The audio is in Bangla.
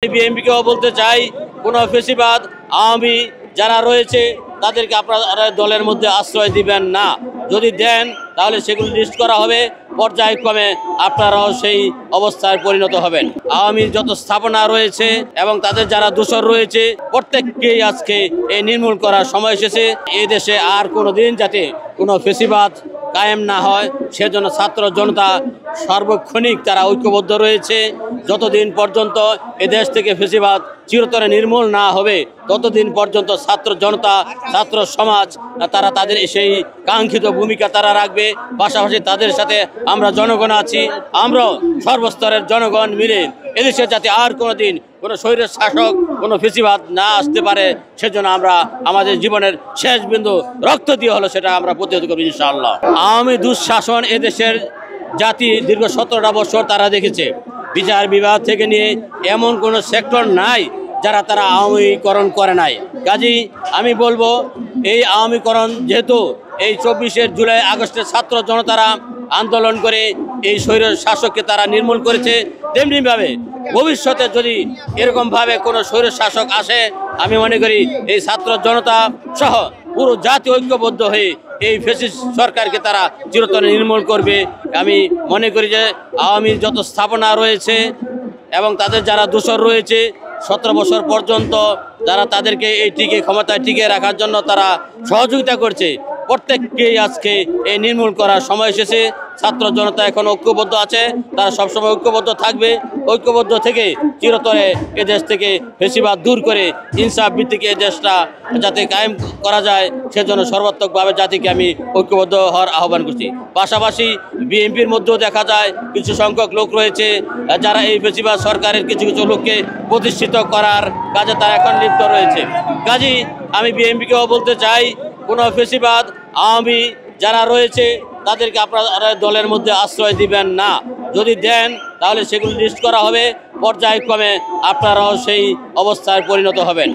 বিএনপিকেও বলতে চাই, কোনো ফেসিবাদ আওয়ামী যারা রয়েছে তাদেরকে আপনারা দলের মধ্যে আশ্রয় দিবেন না। যদি দেন তাহলে সেগুলো লিস্ট করা হবে, পর্যায়ক্রমে আপনারাও সেই অবস্থায় পরিণত হবেন। আওয়ামীর যত স্থাপনা রয়েছে এবং তাদের যারা দোষর রয়েছে প্রত্যেককেই আজকে এই নির্মূল করার সময় এসেছে। এই দেশে আর কোনো দিন যাতে কোনো ফেসিবাদ কায়েম না হয় সেজন্য ছাত্র জনতা সার্বক্ষণিক তারা ঐক্যবদ্ধ রয়েছে। যতদিন পর্যন্ত এদেশ থেকে ফেসিবাদ চিরতরে নির্মূল না হবে ততদিন পর্যন্ত ছাত্র জনতা ছাত্র সমাজ তারা তাদের সেই কাঙ্ক্ষিত ভূমিকা তারা রাখবে। পাশাপাশি তাদের সাথে আমরা জনগণ আছি, আমরাও সর্বস্তরের জনগণ মিলে এদেশে যাতে আর কোনো দিন কোনো স্বৈরের শাসক কোনো ফেসিবাদ না আসতে পারে সেজন্য আমরা আমাদের জীবনের শেষ বিন্দু রক্ত দিয়ে হলো সেটা আমরা প্রতিহত করব ইনশাআল্লাহ। আওয়ামী দুঃশাসন এদেশের জাতি দীর্ঘ 17টা বছর তারা দেখেছে। বিচার বিভাগ থেকে নিয়ে এমন কোনো সেক্টর নাই যারা তারা আওয়ামীকরণ করে নাই। কাজেই আমি বলবো এই আওয়ামীকরণ যেহেতু এই 24 জুলাই আগস্টের ছাত্র জনতারা আন্দোলন করে এই স্বৈর শাসককে তারা নির্মূল করেছে, তেমনিভাবে ভবিষ্যতে যদি এরকমভাবে কোনো স্বৈর শাসক আসে আমি মনে করি এই ছাত্র জনতা সহ পুরো জাতি ঐক্যবদ্ধ হয়ে এই ফ্যাসিস্ট সরকারকে তারা চিরতরে নির্মূল করবে। আমি মনে করি যে আওয়ামীর যত স্থাপনা রয়েছে এবং তাদের যারা দোষর রয়েছে 17 বছর পর্যন্ত যারা তাদেরকে এই ক্ষমতায় টিকে রাখার জন্য তারা সহযোগিতা করছে প্রত্যেককেই আজকে এই নির্মূল করার সময় এসেছে। ছাত্র জনতা এখন ঐক্যবদ্ধ আছে, তারা সবসময় ঐক্যবদ্ধ থাকবে। ঐক্যবদ্ধ থেকে চিরতরে এদেশ থেকে ফেসিবাদ দূর করে ইনসাফ ভিত্তিক এই দেশটা যাতে কায়েম করা যায় সেজন্য সর্বাত্মকভাবে জাতিকে আমি ঐক্যবদ্ধ হওয়ার আহ্বান করছি। পাশাপাশি বিএনপির মধ্যেও দেখা যায় কিছু সংখ্যক লোক রয়েছে যারা এই ফেসিবাদ সরকারের কিছু কিছু লোককে প্রতিষ্ঠিত করার কাজে তারা এখন লিপ্ত রয়েছে। কাজেই আমি বিএনপিকেও বলতে চাই, কোনো ফেসিবাদ আওয়ামী যারা রয়েছে তাদেরকে আপনারা দলের মধ্যে আশ্রয় দিবেন না। যদি দেন তাহলে সেগুলো লিস্ট করা হবে, পর্যায়ক্রমে আপনারাও সেই অবস্থায় পরিণত হবেন।